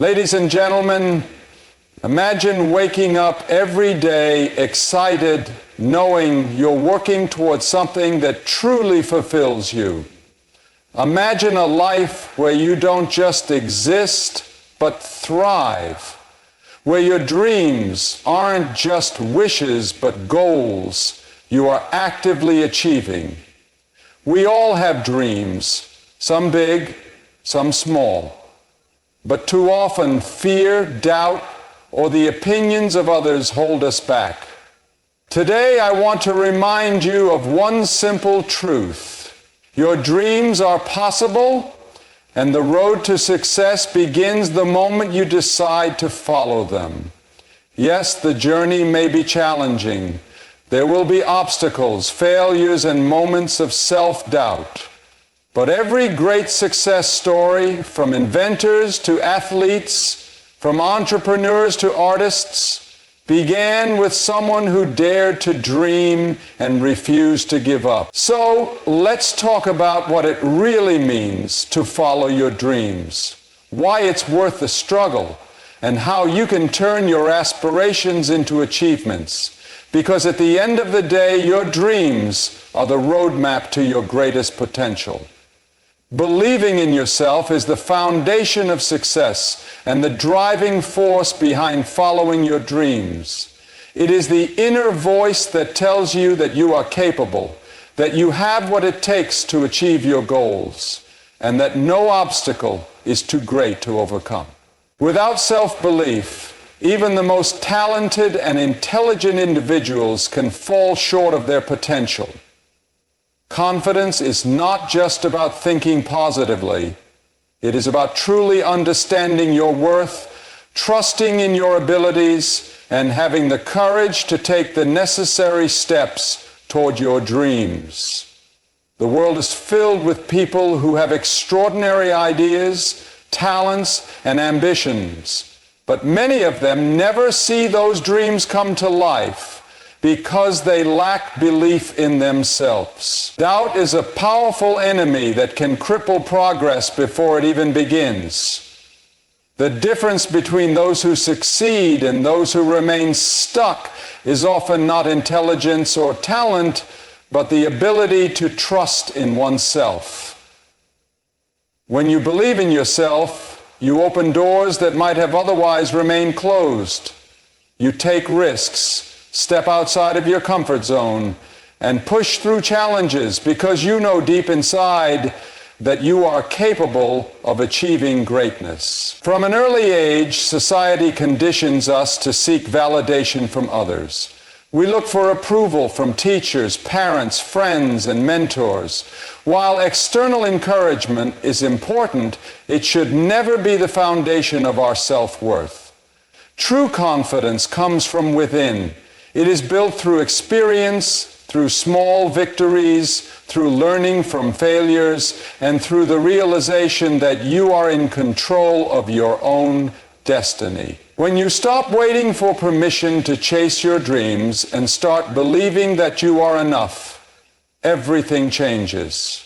Ladies and gentlemen, imagine waking up every day excited, knowing you're working towards something that truly fulfills you. Imagine a life where you don't just exist, but thrive, where your dreams aren't just wishes, but goals you are actively achieving. We all have dreams, some big, some small. But too often, fear, doubt, or the opinions of others hold us back. Today, I want to remind you of one simple truth. Your dreams are possible, and the road to success begins the moment you decide to follow them. Yes, the journey may be challenging. There will be obstacles, failures, and moments of self-doubt. But every great success story, from inventors to athletes, from entrepreneurs to artists, began with someone who dared to dream and refused to give up. So let's talk about what it really means to follow your dreams, why it's worth the struggle, and how you can turn your aspirations into achievements. Because at the end of the day, your dreams are the roadmap to your greatest potential. Believing in yourself is the foundation of success and the driving force behind following your dreams. It is the inner voice that tells you that you are capable, that you have what it takes to achieve your goals, and that no obstacle is too great to overcome. Without self-belief, even the most talented and intelligent individuals can fall short of their potential. Confidence is not just about thinking positively. It is about truly understanding your worth, trusting in your abilities, and having the courage to take the necessary steps toward your dreams. The world is filled with people who have extraordinary ideas, talents, and ambitions, but many of them never see those dreams come to life because they lack belief in themselves. Doubt is a powerful enemy that can cripple progress before it even begins. The difference between those who succeed and those who remain stuck is often not intelligence or talent, but the ability to trust in oneself. When you believe in yourself, you open doors that might have otherwise remained closed. You take risks, step outside of your comfort zone, and push through challenges because you know deep inside that you are capable of achieving greatness. From an early age, society conditions us to seek validation from others. We look for approval from teachers, parents, friends, and mentors. While external encouragement is important, it should never be the foundation of our self-worth. True confidence comes from within. It is built through experience, through small victories, through learning from failures, and through the realization that you are in control of your own destiny. When you stop waiting for permission to chase your dreams and start believing that you are enough, everything changes.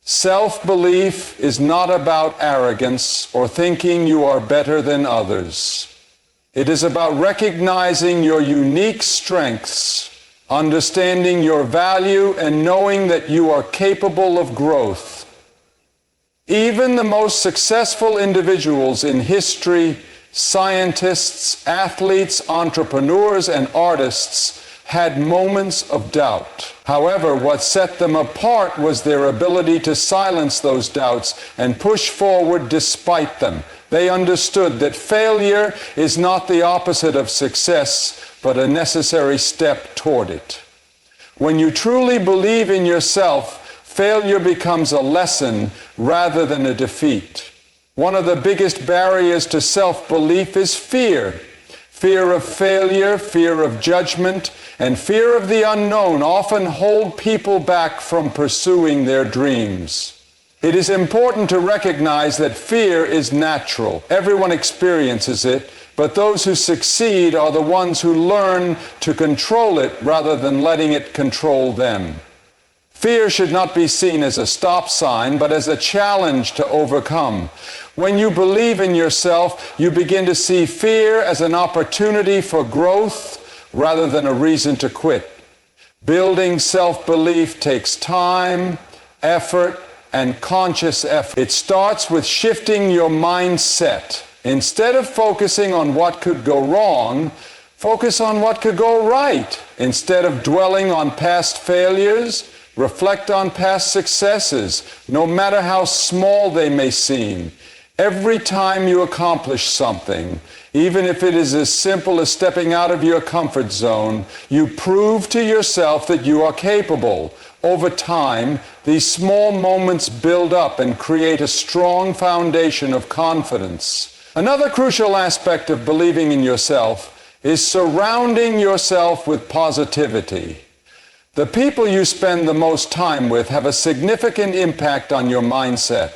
Self-belief is not about arrogance or thinking you are better than others. It is about recognizing your unique strengths, understanding your value, and knowing that you are capable of growth. Even the most successful individuals in history, scientists, athletes, entrepreneurs, and artists had moments of doubt. However, what set them apart was their ability to silence those doubts and push forward despite them. They understood that failure is not the opposite of success, but a necessary step toward it. When you truly believe in yourself, failure becomes a lesson rather than a defeat. One of the biggest barriers to self-belief is fear. Fear of failure, fear of judgment, and fear of the unknown often hold people back from pursuing their dreams. It is important to recognize that fear is natural. Everyone experiences it, but those who succeed are the ones who learn to control it rather than letting it control them. Fear should not be seen as a stop sign, but as a challenge to overcome. When you believe in yourself, you begin to see fear as an opportunity for growth rather than a reason to quit. Building self-belief takes time, effort, and conscious effort. It starts with shifting your mindset. Instead of focusing on what could go wrong, focus on what could go right. Instead of dwelling on past failures, reflect on past successes, no matter how small they may seem. Every time you accomplish something, even if it is as simple as stepping out of your comfort zone, you prove to yourself that you are capable. Over time, these small moments build up and create a strong foundation of confidence. Another crucial aspect of believing in yourself is surrounding yourself with positivity. The people you spend the most time with have a significant impact on your mindset.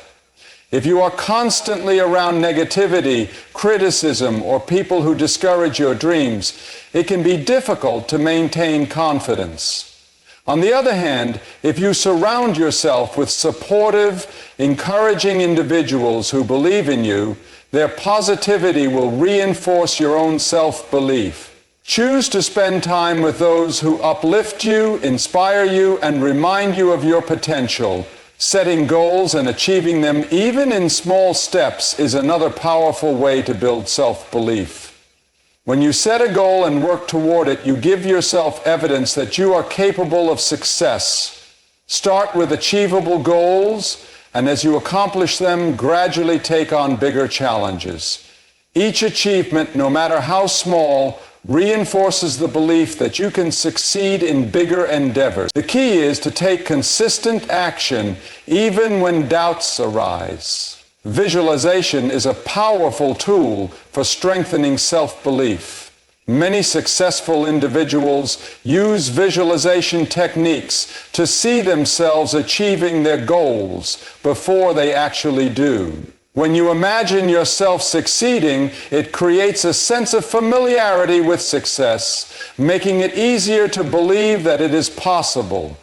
If you are constantly around negativity, criticism, or people who discourage your dreams, it can be difficult to maintain confidence. On the other hand, if you surround yourself with supportive, encouraging individuals who believe in you, their positivity will reinforce your own self-belief. Choose to spend time with those who uplift you, inspire you, and remind you of your potential. Setting goals and achieving them, even in small steps, is another powerful way to build self-belief. When you set a goal and work toward it, you give yourself evidence that you are capable of success. Start with achievable goals, and as you accomplish them, gradually take on bigger challenges. Each achievement, no matter how small, reinforces the belief that you can succeed in bigger endeavors. The key is to take consistent action even when doubts arise. Visualization is a powerful tool for strengthening self-belief. Many successful individuals use visualization techniques to see themselves achieving their goals before they actually do. When you imagine yourself succeeding, it creates a sense of familiarity with success, making it easier to believe that it is possible.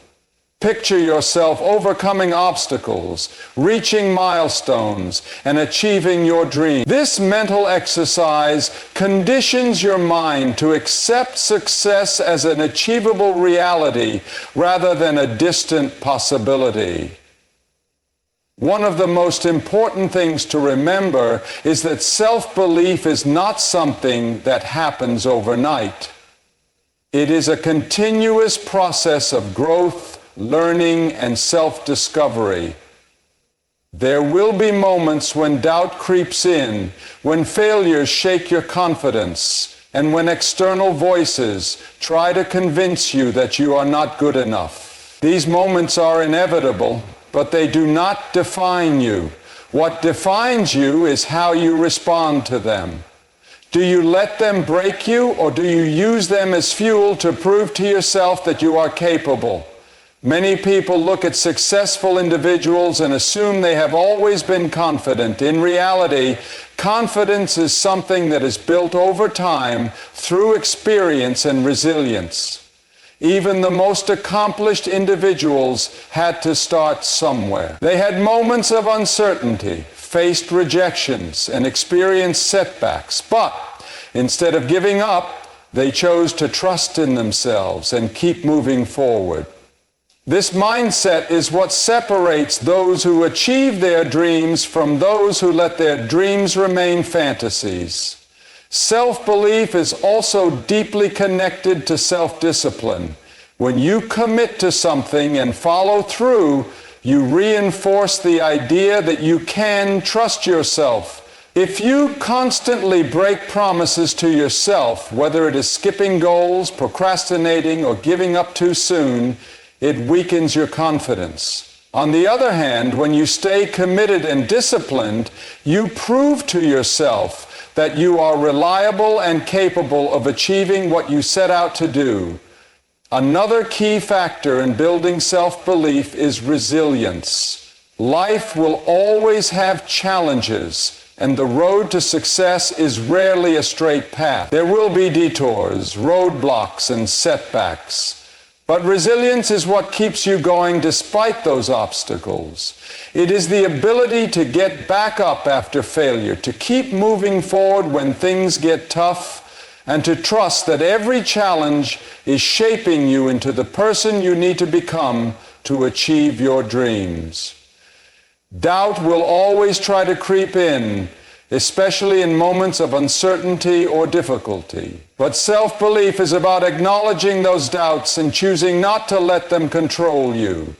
Picture yourself overcoming obstacles, reaching milestones, and achieving your dream. This mental exercise conditions your mind to accept success as an achievable reality rather than a distant possibility. One of the most important things to remember is that self-belief is not something that happens overnight. It is a continuous process of growth, learning, and self-discovery. There will be moments when doubt creeps in, when failures shake your confidence, and when external voices try to convince you that you are not good enough. These moments are inevitable, but they do not define you. What defines you is how you respond to them. Do you let them break you, or do you use them as fuel to prove to yourself that you are capable? Many people look at successful individuals and assume they have always been confident. In reality, confidence is something that is built over time through experience and resilience. Even the most accomplished individuals had to start somewhere. They had moments of uncertainty, faced rejections, and experienced setbacks. But instead of giving up, they chose to trust in themselves and keep moving forward. This mindset is what separates those who achieve their dreams from those who let their dreams remain fantasies. Self-belief is also deeply connected to self-discipline. When you commit to something and follow through, you reinforce the idea that you can trust yourself. If you constantly break promises to yourself, whether it is skipping goals, procrastinating, or giving up too soon, it weakens your confidence. On the other hand, when you stay committed and disciplined, you prove to yourself that you are reliable and capable of achieving what you set out to do. Another key factor in building self-belief is resilience. Life will always have challenges, and the road to success is rarely a straight path. There will be detours, roadblocks, and setbacks. But resilience is what keeps you going despite those obstacles. It is the ability to get back up after failure, to keep moving forward when things get tough, and to trust that every challenge is shaping you into the person you need to become to achieve your dreams. Doubt will always try to creep in, especially in moments of uncertainty or difficulty. But self-belief is about acknowledging those doubts and choosing not to let them control you.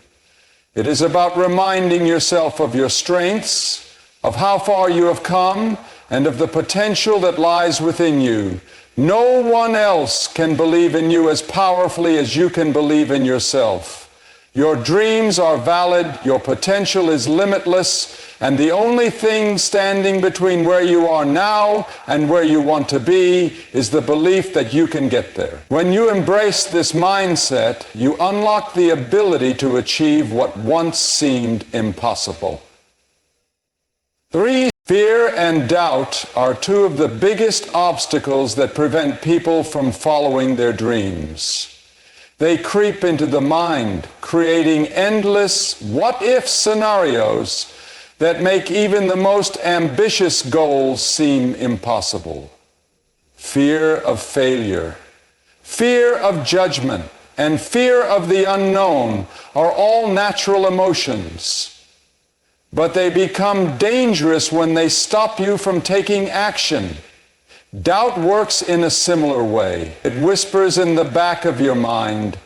It is about reminding yourself of your strengths, of how far you have come, and of the potential that lies within you. No one else can believe in you as powerfully as you can believe in yourself. Your dreams are valid, your potential is limitless, and the only thing standing between where you are now and where you want to be is the belief that you can get there. When you embrace this mindset, you unlock the ability to achieve what once seemed impossible. 3. Fear and doubt are two of the biggest obstacles that prevent people from following their dreams. They creep into the mind, creating endless what-if scenarios that make even the most ambitious goals seem impossible. Fear of failure, fear of judgment, and fear of the unknown are all natural emotions. But they become dangerous when they stop you from taking action. Doubt works in a similar way. It whispers in the back of your mind,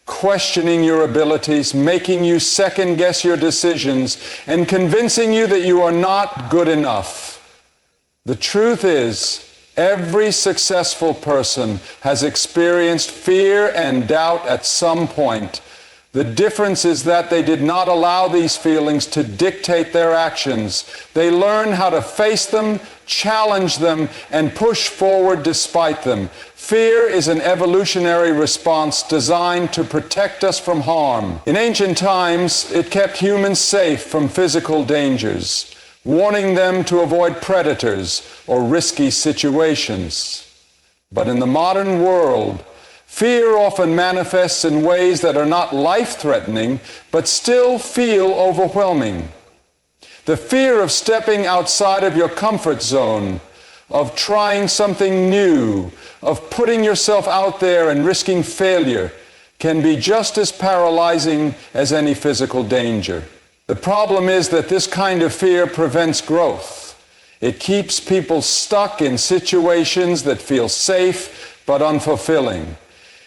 questioning your abilities, making you second-guess your decisions, and convincing you that you are not good enough. The truth is, every successful person has experienced fear and doubt at some point. The difference is that they did not allow these feelings to dictate their actions. They learned how to face them, challenge them, and push forward despite them. Fear is an evolutionary response designed to protect us from harm. In ancient times, it kept humans safe from physical dangers, warning them to avoid predators or risky situations. But in the modern world, fear often manifests in ways that are not life-threatening, but still feel overwhelming. The fear of stepping outside of your comfort zone, of trying something new, of putting yourself out there and risking failure, can be just as paralyzing as any physical danger. The problem is that this kind of fear prevents growth. It keeps people stuck in situations that feel safe but unfulfilling.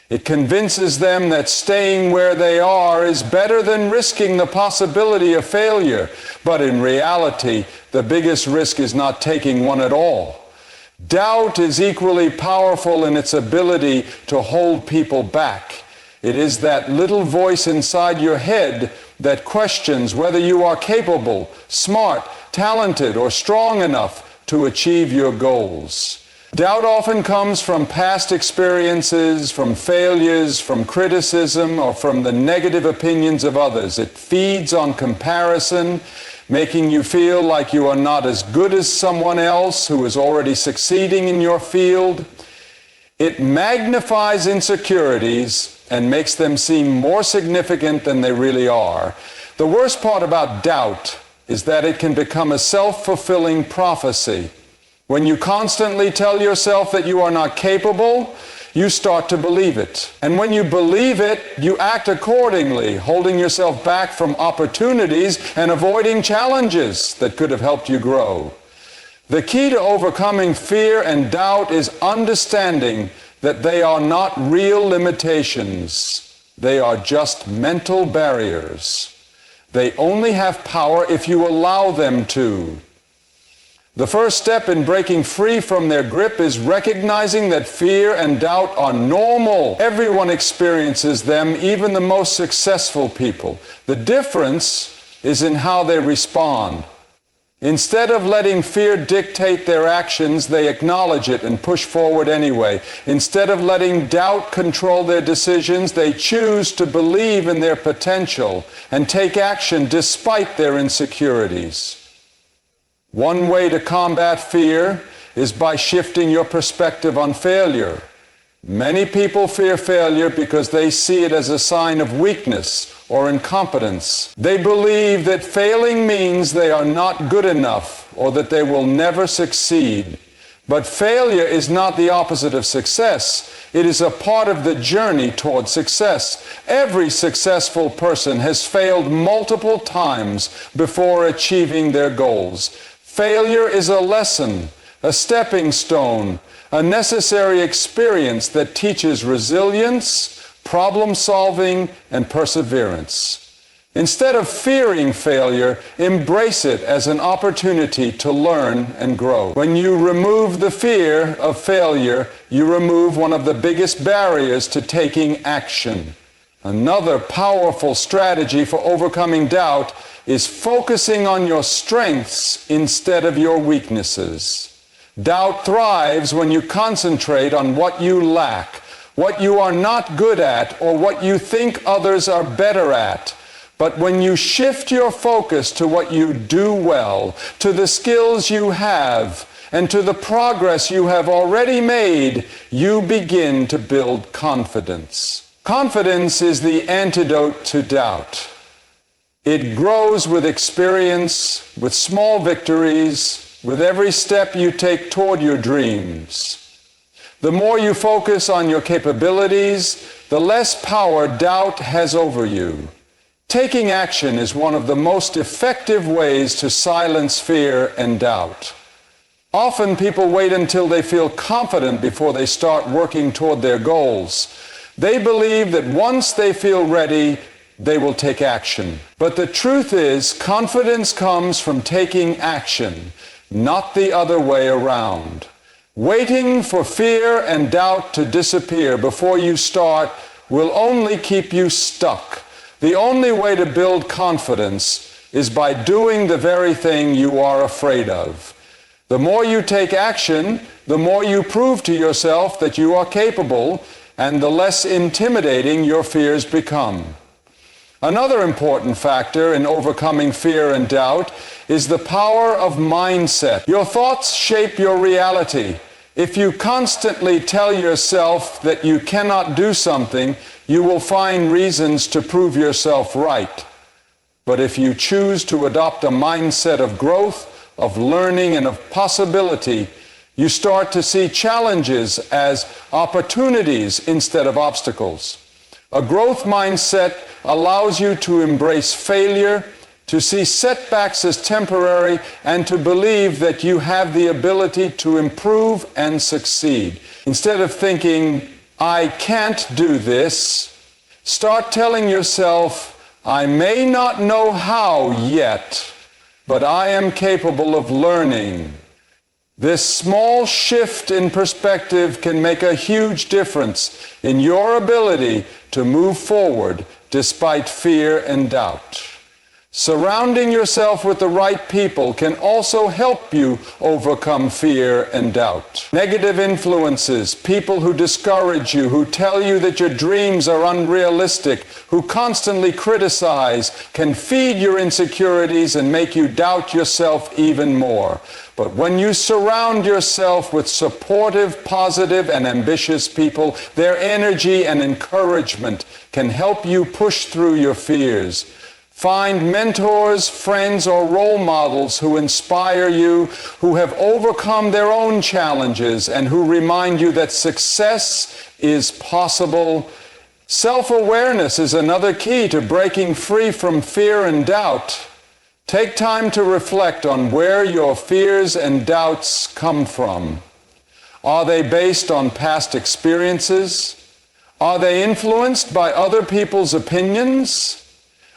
It convinces them that staying where they are is better than risking the possibility of failure. But in reality, the biggest risk is not taking one at all. Doubt is equally powerful in its ability to hold people back. It is that little voice inside your head that questions whether you are capable, smart, talented, or strong enough to achieve your goals. Doubt often comes from past experiences, from failures, from criticism, or from the negative opinions of others. It feeds on comparison, making you feel like you are not as good as someone else who is already succeeding in your field. It magnifies insecurities and makes them seem more significant than they really are. The worst part about doubt is that it can become a self-fulfilling prophecy. When you constantly tell yourself that you are not capable, you start to believe it. And when you believe it, you act accordingly, holding yourself back from opportunities and avoiding challenges that could have helped you grow. The key to overcoming fear and doubt is understanding that they are not real limitations. They are just mental barriers. They only have power if you allow them to. The first step in breaking free from their grip is recognizing that fear and doubt are normal. Everyone experiences them, even the most successful people. The difference is in how they respond. Instead of letting fear dictate their actions, they acknowledge it and push forward anyway. Instead of letting doubt control their decisions, they choose to believe in their potential and take action despite their insecurities. One way to combat fear is by shifting your perspective on failure. Many people fear failure because they see it as a sign of weakness or incompetence. They believe that failing means they are not good enough or that they will never succeed. But failure is not the opposite of success. It is a part of the journey toward success. Every successful person has failed multiple times before achieving their goals. Failure is a lesson, a stepping stone, a necessary experience that teaches resilience, problem solving, and perseverance. Instead of fearing failure, embrace it as an opportunity to learn and grow. When you remove the fear of failure, you remove one of the biggest barriers to taking action. Another powerful strategy for overcoming doubt is focusing on your strengths instead of your weaknesses. Doubt thrives when you concentrate on what you lack, what you are not good at, or what you think others are better at. But when you shift your focus to what you do well, to the skills you have, and to the progress you have already made, you begin to build confidence. Confidence is the antidote to doubt. It grows with experience, with small victories, with every step you take toward your dreams. The more you focus on your capabilities, the less power doubt has over you. Taking action is one of the most effective ways to silence fear and doubt. Often people wait until they feel confident before they start working toward their goals. They believe that once they feel ready, they will take action. But the truth is, confidence comes from taking action, not the other way around. Waiting for fear and doubt to disappear before you start will only keep you stuck. The only way to build confidence is by doing the very thing you are afraid of. The more you take action, the more you prove to yourself that you are capable, and the less intimidating your fears become. Another important factor in overcoming fear and doubt is the power of mindset. Your thoughts shape your reality. If you constantly tell yourself that you cannot do something, you will find reasons to prove yourself right. But if you choose to adopt a mindset of growth, of learning, and of possibility, you start to see challenges as opportunities instead of obstacles. A growth mindset allows you to embrace failure, to see setbacks as temporary, and to believe that you have the ability to improve and succeed. Instead of thinking, I can't do this, start telling yourself, I may not know how yet, but I am capable of learning. This small shift in perspective can make a huge difference in your ability to move forward despite fear and doubt. Surrounding yourself with the right people can also help you overcome fear and doubt. Negative influences, people who discourage you, who tell you that your dreams are unrealistic, who constantly criticize, can feed your insecurities and make you doubt yourself even more. But when you surround yourself with supportive, positive, and ambitious people, their energy and encouragement can help you push through your fears. Find mentors, friends, or role models who inspire you, who have overcome their own challenges, and who remind you that success is possible. Self-awareness is another key to breaking free from fear and doubt. Take time to reflect on where your fears and doubts come from. Are they based on past experiences? Are they influenced by other people's opinions?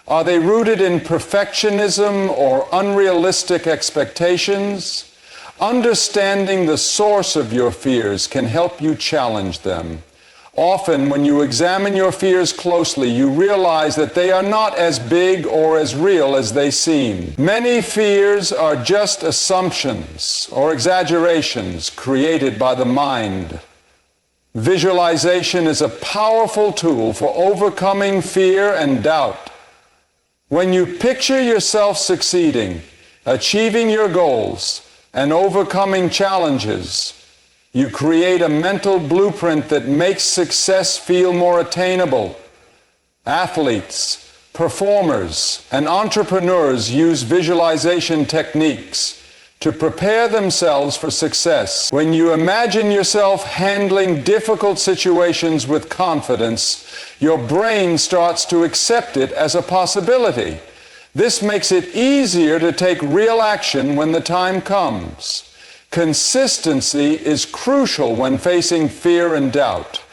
Are they rooted in perfectionism or unrealistic expectations? Understanding the source of your fears can help you challenge them. Often, when you examine your fears closely, you realize that they are not as big or as real as they seem. Many fears are just assumptions or exaggerations created by the mind. Visualization is a powerful tool for overcoming fear and doubt. When you picture yourself succeeding, achieving your goals, and overcoming challenges, You create a mental blueprint that makes success feel more attainable. Athletes, performers, and entrepreneurs use visualization techniques to prepare themselves for success. When you imagine yourself handling difficult situations with confidence, your brain starts to accept it as a possibility. This makes it easier to take real action when the time comes. Consistency is crucial when facing fear and doubt.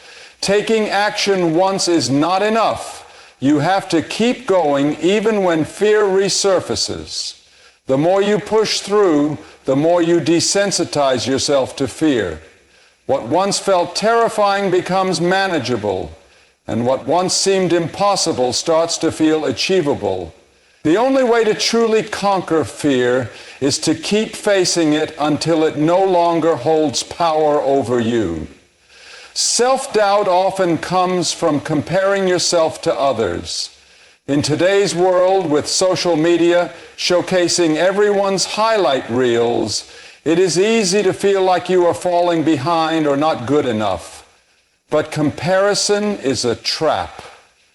Taking action once is not enough. You have to keep going even when fear resurfaces. The more you push through, the more you desensitize yourself to fear. What once felt terrifying becomes manageable, and what once seemed impossible starts to feel achievable. The only way to truly conquer fear is to keep facing it until it no longer holds power over you. Self-doubt often comes from comparing yourself to others. In today's world, with social media showcasing everyone's highlight reels, it is easy to feel like you are falling behind or not good enough. But comparison is a trap.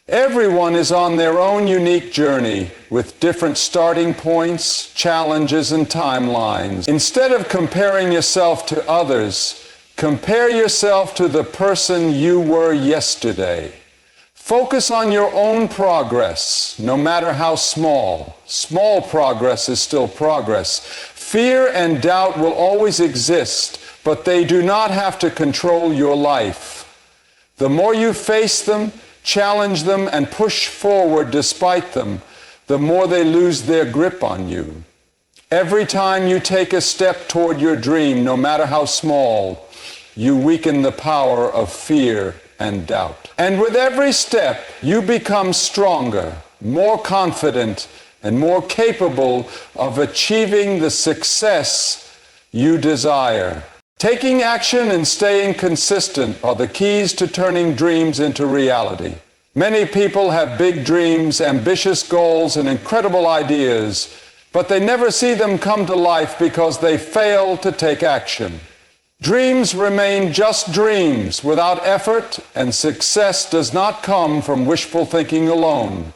Everyone is on their own unique journey with different starting points, challenges, and timelines. Instead of comparing yourself to others, compare yourself to the person you were yesterday. Focus on your own progress, no matter how small. Small progress is still progress. Fear and doubt will always exist, but they do not have to control your life. The more you face them, challenge them, and push forward despite them, the more they lose their grip on you. Every time you take a step toward your dream, no matter how small, you weaken the power of fear and doubt. And with every step, you become stronger, more confident, and more capable of achieving the success you desire. Taking action and staying consistent are the keys to turning dreams into reality. Many people have big dreams, ambitious goals, and incredible ideas, but they never see them come to life because they fail to take action. Dreams remain just dreams without effort, and success does not come from wishful thinking alone.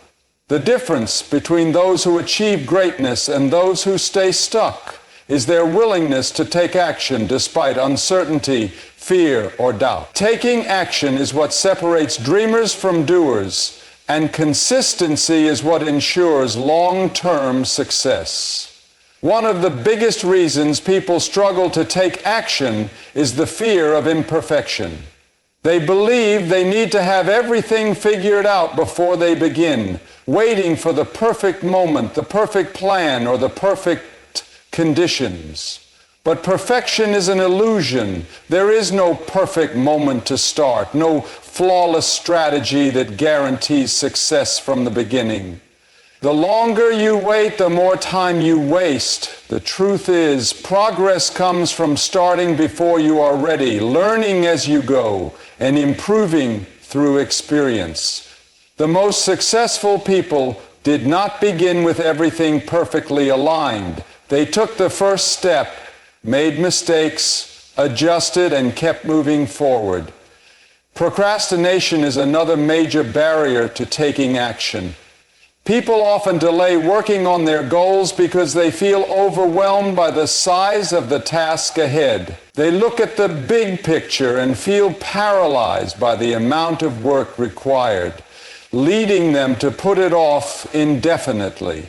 The difference between those who achieve greatness and those who stay stuck is their willingness to take action despite uncertainty, fear, or doubt. Taking action is what separates dreamers from doers, and consistency is what ensures long-term success. One of the biggest reasons people struggle to take action is the fear of imperfection. They believe they need to have everything figured out before they begin, waiting for the perfect moment, the perfect plan, or the perfect conditions. But perfection is an illusion. There is no perfect moment to start, no flawless strategy that guarantees success from the beginning. The longer you wait, the more time you waste. The truth is, progress comes from starting before you are ready, learning as you go, and improving through experience. The most successful people did not begin with everything perfectly aligned. They took the first step, made mistakes, adjusted, and kept moving forward. Procrastination is another major barrier to taking action. People often delay working on their goals because they feel overwhelmed by the size of the task ahead. They look at the big picture and feel paralyzed by the amount of work required, leading them to put it off indefinitely.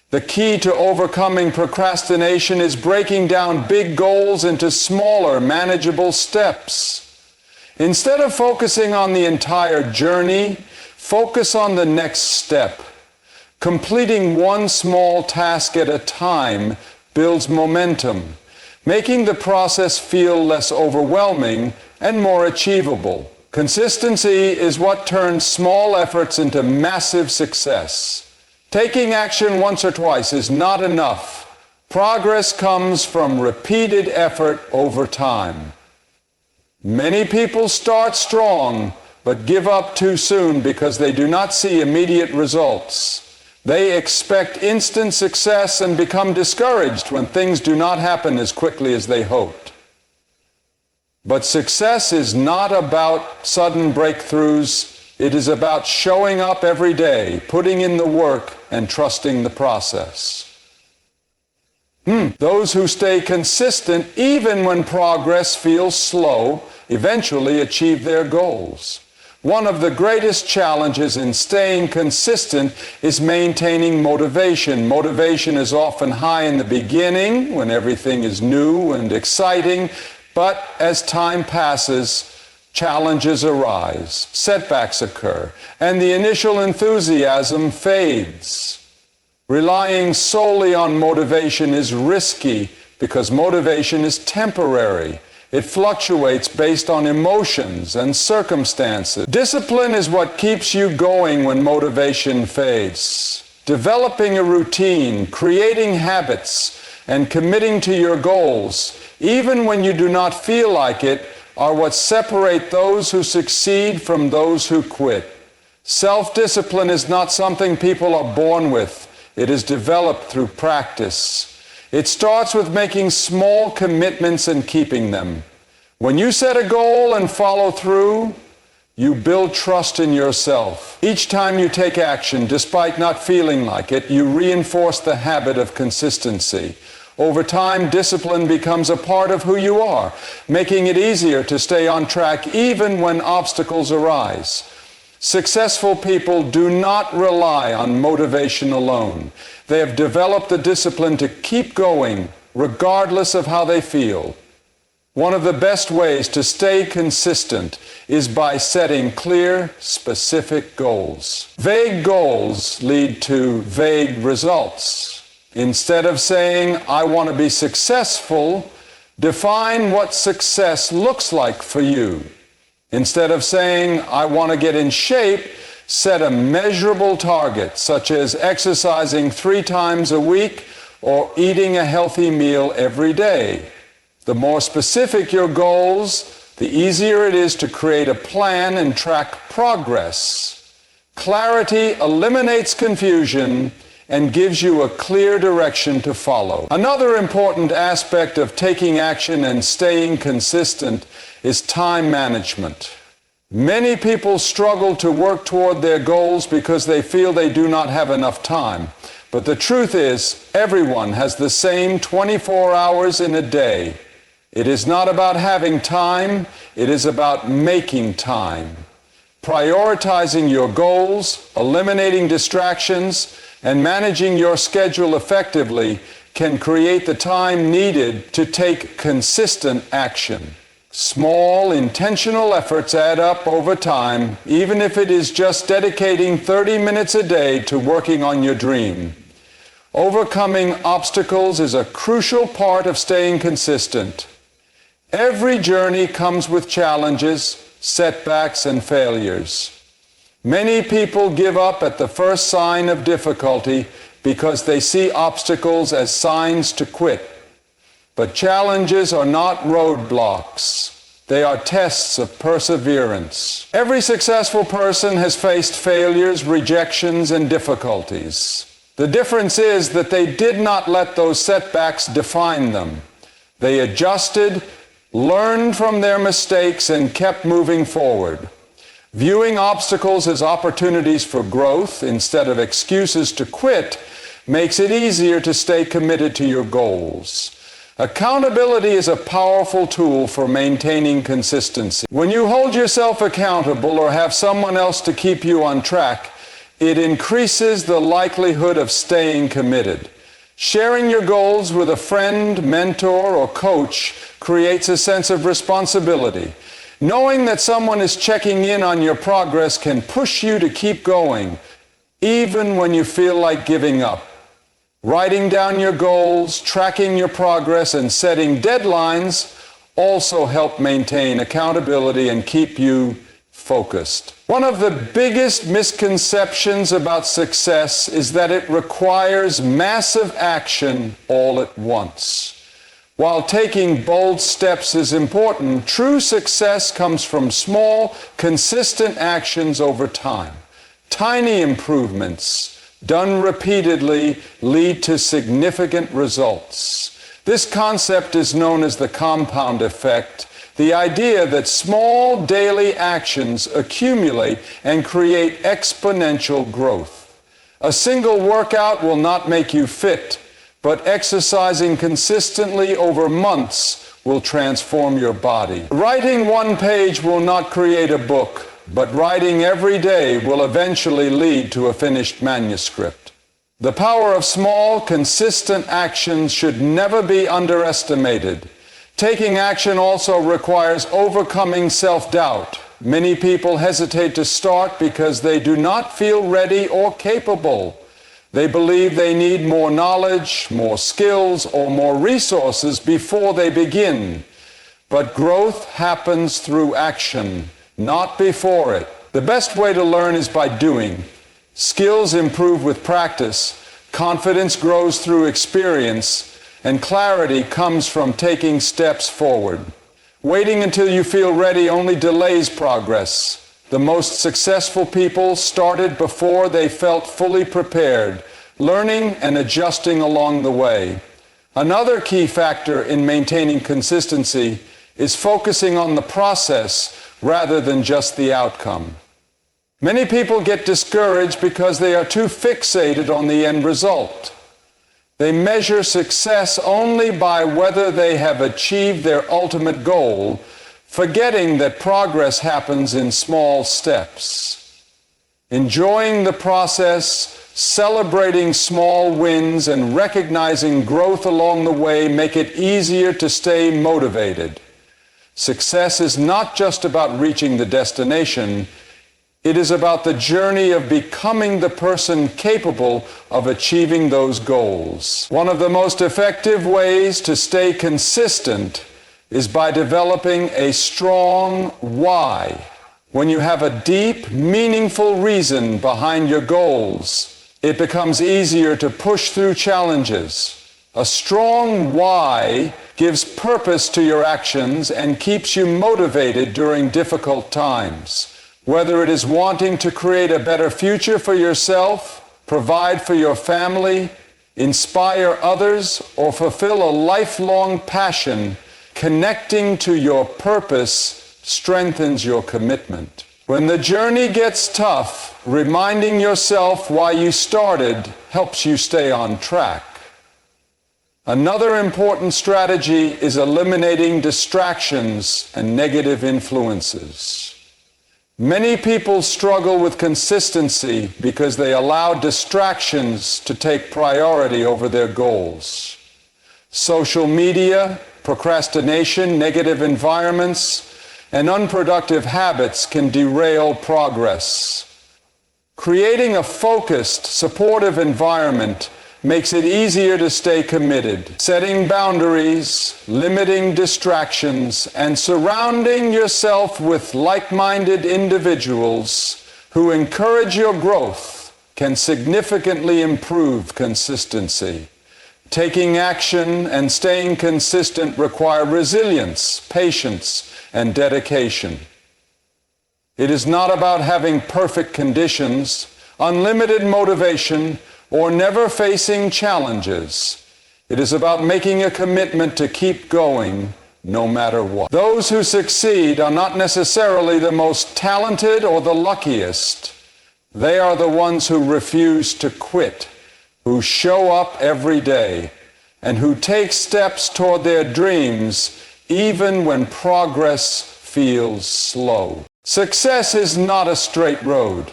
The key to overcoming procrastination is breaking down big goals into smaller, manageable steps. Instead of focusing on the entire journey, focus on the next step. Completing one small task at a time builds momentum, making the process feel less overwhelming and more achievable. Consistency is what turns small efforts into massive success. Taking action once or twice is not enough. Progress comes from repeated effort over time. Many people start strong, but give up too soon because they do not see immediate results. They expect instant success and become discouraged when things do not happen as quickly as they hoped. But success is not about sudden breakthroughs. It is about showing up every day, putting in the work, and trusting the process. Those who stay consistent, even when progress feels slow, eventually achieve their goals. One of the greatest challenges in staying consistent is maintaining motivation. Motivation is often high in the beginning, when everything is new and exciting, but as time passes, challenges arise, setbacks occur, and the initial enthusiasm fades. Relying solely on motivation is risky because motivation is temporary. It fluctuates based on emotions and circumstances. Discipline is what keeps you going when motivation fades. Developing a routine, creating habits, and committing to your goals, even when you do not feel like it, are what separate those who succeed from those who quit. Self-discipline is not something people are born with. It is developed through practice. It starts with making small commitments and keeping them. When you set a goal and follow through, you build trust in yourself. Each time you take action, despite not feeling like it, you reinforce the habit of consistency. Over time, discipline becomes a part of who you are, making it easier to stay on track even when obstacles arise. Successful people do not rely on motivation alone. They have developed the discipline to keep going, regardless of how they feel. One of the best ways to stay consistent is by setting clear, specific goals. Vague goals lead to vague results. Instead of saying, "I want to be successful," define what success looks like for you. Instead of saying, "I want to get in shape," set a measurable target, such as exercising 3 times a week or eating a healthy meal every day. The more specific your goals, the easier it is to create a plan and track progress. Clarity eliminates confusion and gives you a clear direction to follow. Another important aspect of taking action and staying consistent is time management. Many people struggle to work toward their goals because they feel they do not have enough time. But the truth is, everyone has the same 24 hours in a day. It is not about having time, it is about making time. Prioritizing your goals, eliminating distractions, and managing your schedule effectively can create the time needed to take consistent action. Small, intentional efforts add up over time, even if it is just dedicating 30 minutes a day to working on your dream. Overcoming obstacles is a crucial part of staying consistent. Every journey comes with challenges, setbacks, and failures. Many people give up at the first sign of difficulty because they see obstacles as signs to quit. But challenges are not roadblocks. They are tests of perseverance. Every successful person has faced failures, rejections, and difficulties. The difference is that they did not let those setbacks define them. They adjusted, learned from their mistakes, and kept moving forward. Viewing obstacles as opportunities for growth instead of excuses to quit makes it easier to stay committed to your goals. Accountability is a powerful tool for maintaining consistency. When you hold yourself accountable or have someone else to keep you on track, it increases the likelihood of staying committed. Sharing your goals with a friend, mentor, or coach creates a sense of responsibility. Knowing that someone is checking in on your progress can push you to keep going, even when you feel like giving up. Writing down your goals, tracking your progress, and setting deadlines also help maintain accountability and keep you focused. One of the biggest misconceptions about success is that it requires massive action all at once. While taking bold steps is important, true success comes from small, consistent actions over time. Tiny improvements done repeatedly lead to significant results. This concept is known as the compound effect, The idea that small daily actions accumulate and create exponential growth. A single workout will not make you fit, but exercising consistently over months will transform your body. Writing one page will not create a book, but writing every day will eventually lead to a finished manuscript. The power of small, consistent actions should never be underestimated. Taking action also requires overcoming self-doubt. Many people hesitate to start because they do not feel ready or capable. They believe they need more knowledge, more skills, or more resources before they begin. But growth happens through action, not before it. The best way to learn is by doing. Skills improve with practice, confidence grows through experience, and clarity comes from taking steps forward. Waiting until you feel ready only delays progress. The most successful people started before they felt fully prepared, learning and adjusting along the way. Another key factor in maintaining consistency is focusing on the process rather than just the outcome. Many people get discouraged because they are too fixated on the end result. They measure success only by whether they have achieved their ultimate goal, forgetting that progress happens in small steps. Enjoying the process, celebrating small wins, and recognizing growth along the way make it easier to stay motivated. Success is not just about reaching the destination. It is about the journey of becoming the person capable of achieving those goals. One of the most effective ways to stay consistent is by developing a strong why. When you have a deep, meaningful reason behind your goals, it becomes easier to push through challenges. A strong why gives purpose to your actions and keeps you motivated during difficult times. Whether it is wanting to create a better future for yourself, provide for your family, inspire others, or fulfill a lifelong passion, connecting to your purpose strengthens your commitment. When the journey gets tough, reminding yourself why you started helps you stay on track. Another important strategy is eliminating distractions and negative influences. Many people struggle with consistency because they allow distractions to take priority over their goals. Social media, procrastination, negative environments, and unproductive habits can derail progress. Creating a focused, supportive environment makes it easier to stay committed. Setting boundaries, limiting distractions, and surrounding yourself with like-minded individuals who encourage your growth can significantly improve consistency. Taking action and staying consistent require resilience, patience, and dedication. It is not about having perfect conditions, unlimited motivation, or never facing challenges. It is about making a commitment to keep going no matter what. Those who succeed are not necessarily the most talented or the luckiest. They are the ones who refuse to quit, who show up every day, and who take steps toward their dreams even when progress feels slow. Success is not a straight road.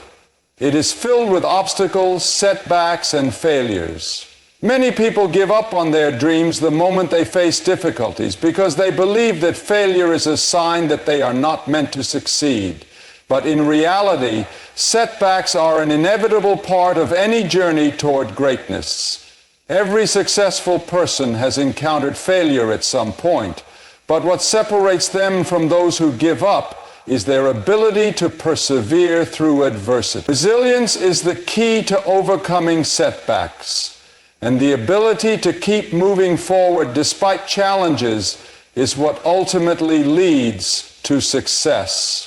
It is filled with obstacles, setbacks, and failures. Many people give up on their dreams the moment they face difficulties because they believe that failure is a sign that they are not meant to succeed. But in reality, setbacks are an inevitable part of any journey toward greatness. Every successful person has encountered failure at some point, but what separates them from those who give up is their ability to persevere through adversity. Resilience is the key to overcoming setbacks, and the ability to keep moving forward despite challenges is what ultimately leads to success.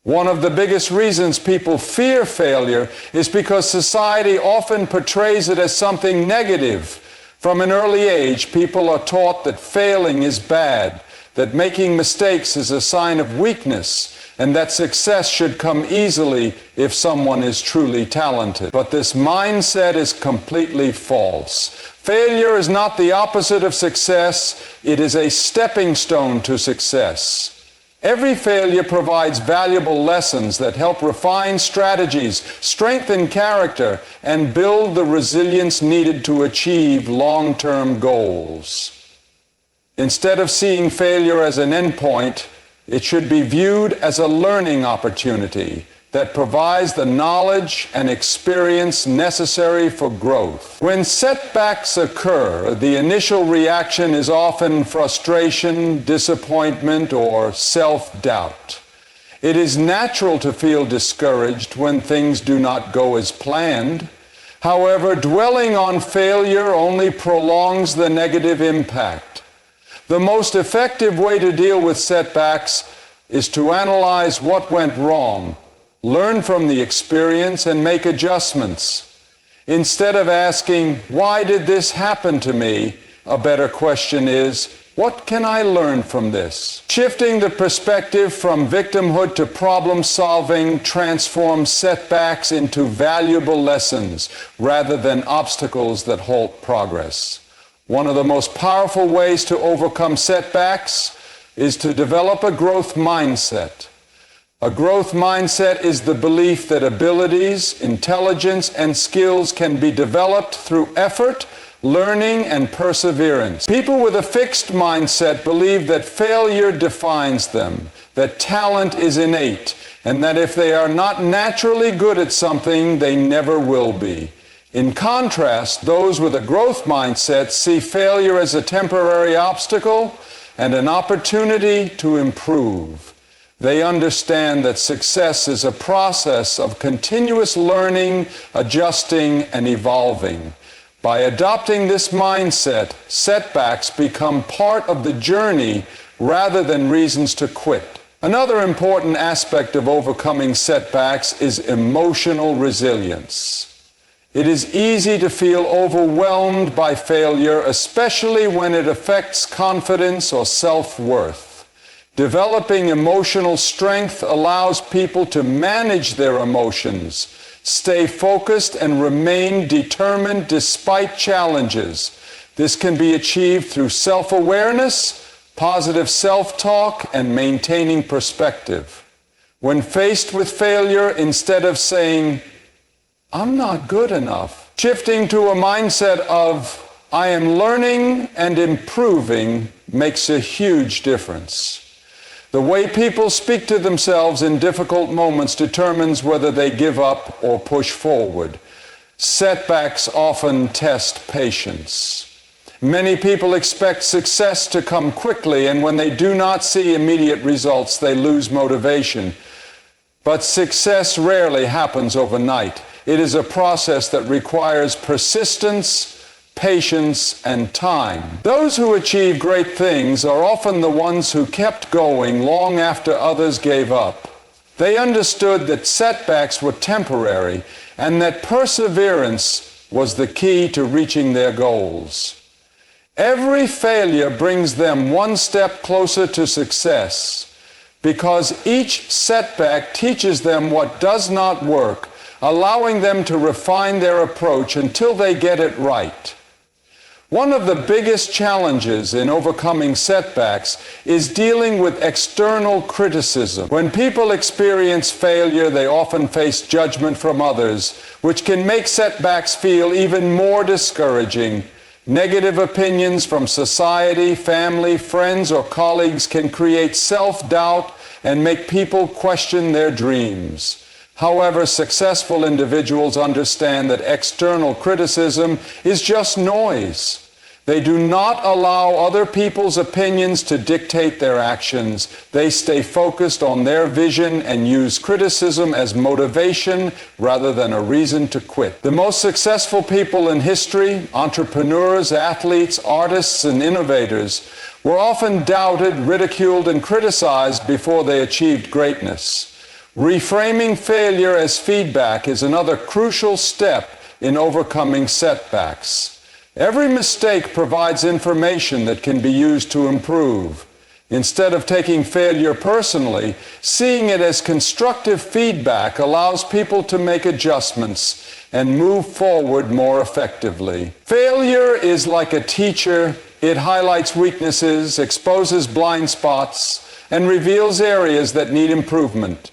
One of the biggest reasons people fear failure is because society often portrays it as something negative. From an early age, people are taught that failing is bad, that making mistakes is a sign of weakness, and that success should come easily if someone is truly talented. But this mindset is completely false. Failure is not the opposite of success, it is a stepping stone to success. Every failure provides valuable lessons that help refine strategies, strengthen character, and build the resilience needed to achieve long-term goals. Instead of seeing failure as an endpoint, it should be viewed as a learning opportunity that provides the knowledge and experience necessary for growth. When setbacks occur, the initial reaction is often frustration, disappointment, or self-doubt. It is natural to feel discouraged when things do not go as planned. However, dwelling on failure only prolongs the negative impact. The most effective way to deal with setbacks is to analyze what went wrong, learn from the experience, and make adjustments. Instead of asking, "Why did this happen to me?" a better question is, "What can I learn from this?" Shifting the perspective from victimhood to problem solving transforms setbacks into valuable lessons rather than obstacles that halt progress. One of the most powerful ways to overcome setbacks is to develop a growth mindset. A growth mindset is the belief that abilities, intelligence, and skills can be developed through effort, learning, and perseverance. People with a fixed mindset believe that failure defines them, that talent is innate, and that if they are not naturally good at something, they never will be. In contrast, those with a growth mindset see failure as a temporary obstacle and an opportunity to improve. They understand that success is a process of continuous learning, adjusting, and evolving. By adopting this mindset, setbacks become part of the journey rather than reasons to quit. Another important aspect of overcoming setbacks is emotional resilience. It is easy to feel overwhelmed by failure, especially when it affects confidence or self-worth. Developing emotional strength allows people to manage their emotions, stay focused, and remain determined despite challenges. This can be achieved through self-awareness, positive self-talk, and maintaining perspective. When faced with failure, instead of saying, "I'm not good enough," shifting to a mindset of, "I am learning and improving," makes a huge difference. The way people speak to themselves in difficult moments determines whether they give up or push forward. Setbacks often test patience. Many people expect success to come quickly, and when they do not see immediate results, they lose motivation. But success rarely happens overnight. It is a process that requires persistence, patience, and time. Those who achieve great things are often the ones who kept going long after others gave up. They understood that setbacks were temporary and that perseverance was the key to reaching their goals. Every failure brings them one step closer to success because each setback teaches them what does not work, allowing them to refine their approach until they get it right. One of the biggest challenges in overcoming setbacks is dealing with external criticism. When people experience failure, they often face judgment from others, which can make setbacks feel even more discouraging. Negative opinions from society, family, friends, or colleagues can create self-doubt and make people question their dreams. However, successful individuals understand that external criticism is just noise. They do not allow other people's opinions to dictate their actions. They stay focused on their vision and use criticism as motivation rather than a reason to quit. The most successful people in history, entrepreneurs, athletes, artists, and innovators, were often doubted, ridiculed, and criticized before they achieved greatness. Reframing failure as feedback is another crucial step in overcoming setbacks. Every mistake provides information that can be used to improve. Instead of taking failure personally, seeing it as constructive feedback allows people to make adjustments and move forward more effectively. Failure is like a teacher. It highlights weaknesses, exposes blind spots, and reveals areas that need improvement.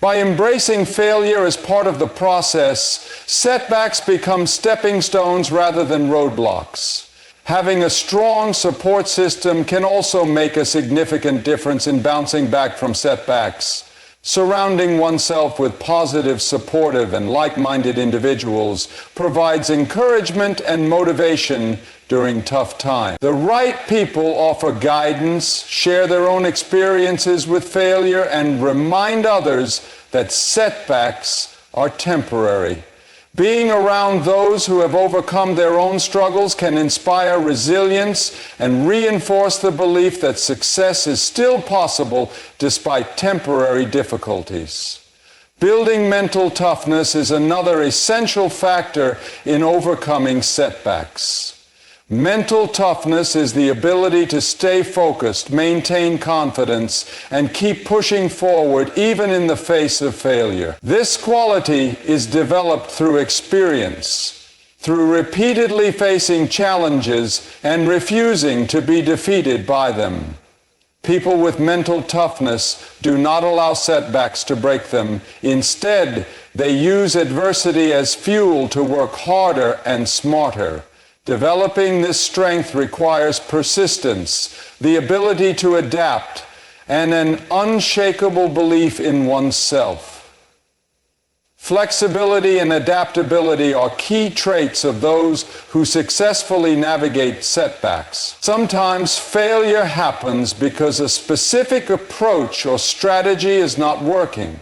By embracing failure as part of the process, setbacks become stepping stones rather than roadblocks. Having a strong support system can also make a significant difference in bouncing back from setbacks. Surrounding oneself with positive, supportive, and like-minded individuals provides encouragement and motivation during tough times. The right people offer guidance, share their own experiences with failure, and remind others that setbacks are temporary. Being around those who have overcome their own struggles can inspire resilience and reinforce the belief that success is still possible despite temporary difficulties. Building mental toughness is another essential factor in overcoming setbacks. Mental toughness is the ability to stay focused, maintain confidence, and keep pushing forward even in the face of failure. This quality is developed through experience, through repeatedly facing challenges and refusing to be defeated by them. People with mental toughness do not allow setbacks to break them. Instead, they use adversity as fuel to work harder and smarter. Developing this strength requires persistence, the ability to adapt, and an unshakable belief in oneself. Flexibility and adaptability are key traits of those who successfully navigate setbacks. Sometimes failure happens because a specific approach or strategy is not working.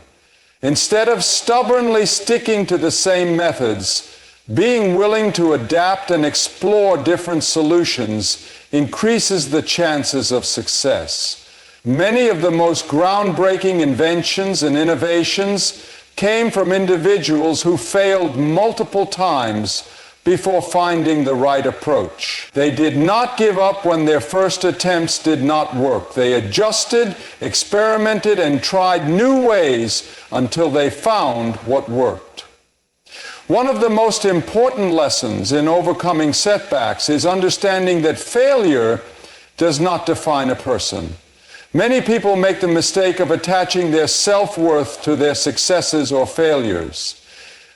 Instead of stubbornly sticking to the same methods, being willing to adapt and explore different solutions increases the chances of success. Many of the most groundbreaking inventions and innovations came from individuals who failed multiple times before finding the right approach. They did not give up when their first attempts did not work. They adjusted, experimented, and tried new ways until they found what worked. One of the most important lessons in overcoming setbacks is understanding that failure does not define a person. Many people make the mistake of attaching their self-worth to their successes or failures.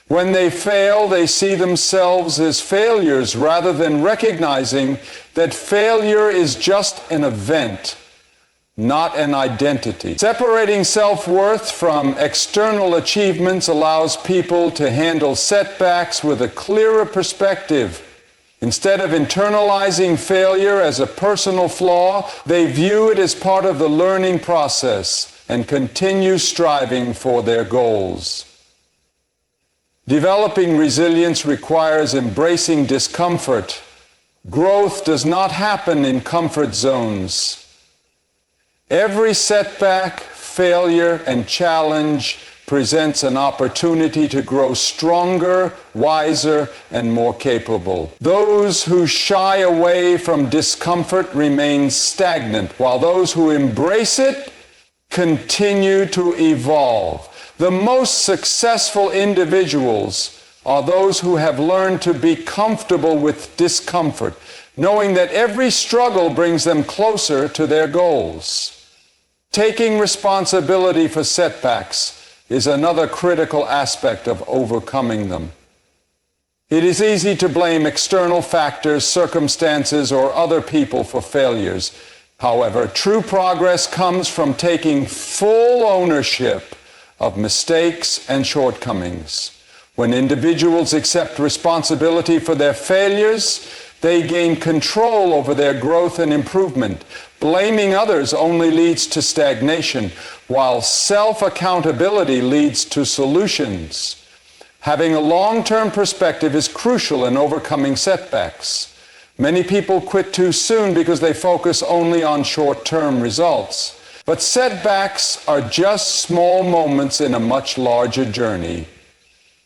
When they fail, they see themselves as failures rather than recognizing that failure is just an event, not an identity. Separating self-worth from external achievements allows people to handle setbacks with a clearer perspective. Instead of internalizing failure as a personal flaw, they view it as part of the learning process and continue striving for their goals. Developing resilience requires embracing discomfort. Growth does not happen in comfort zones. Every setback, failure, and challenge presents an opportunity to grow stronger, wiser, and more capable. Those who shy away from discomfort remain stagnant, while those who embrace it continue to evolve. The most successful individuals are those who have learned to be comfortable with discomfort, knowing that every struggle brings them closer to their goals. Taking responsibility for setbacks is another critical aspect of overcoming them. It is easy to blame external factors, circumstances, or other people for failures. However, true progress comes from taking full ownership of mistakes and shortcomings. When individuals accept responsibility for their failures, they gain control over their growth and improvement. Blaming others only leads to stagnation, while self-accountability leads to solutions. Having a long-term perspective is crucial in overcoming setbacks. Many people quit too soon because they focus only on short-term results. But setbacks are just small moments in a much larger journey.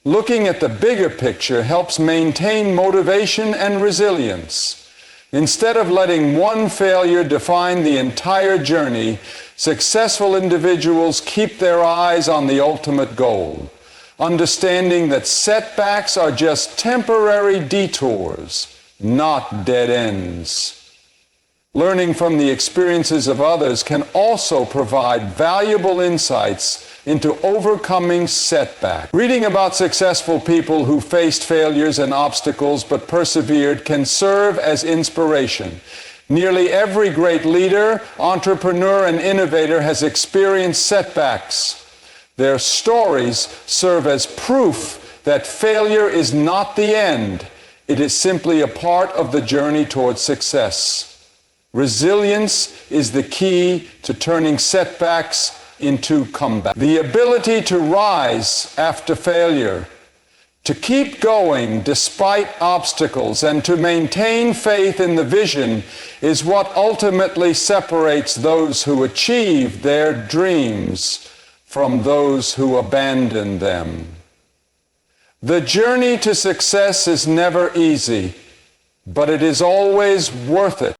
Looking at the bigger picture helps maintain motivation and resilience. Instead of letting one failure define the entire journey, successful individuals keep their eyes on the ultimate goal, understanding that setbacks are just temporary detours, not dead ends. Learning from the experiences of others can also provide valuable insights into overcoming setbacks. Reading about successful people who faced failures and obstacles but persevered can serve as inspiration. Nearly every great leader, entrepreneur, and innovator has experienced setbacks. Their stories serve as proof that failure is not the end. It is simply a part of the journey towards success. Resilience is the key to turning setbacks into comeback. The ability to rise after failure, to keep going despite obstacles, and to maintain faith in the vision is what ultimately separates those who achieve their dreams from those who abandon them. The journey to success is never easy, but it is always worth it.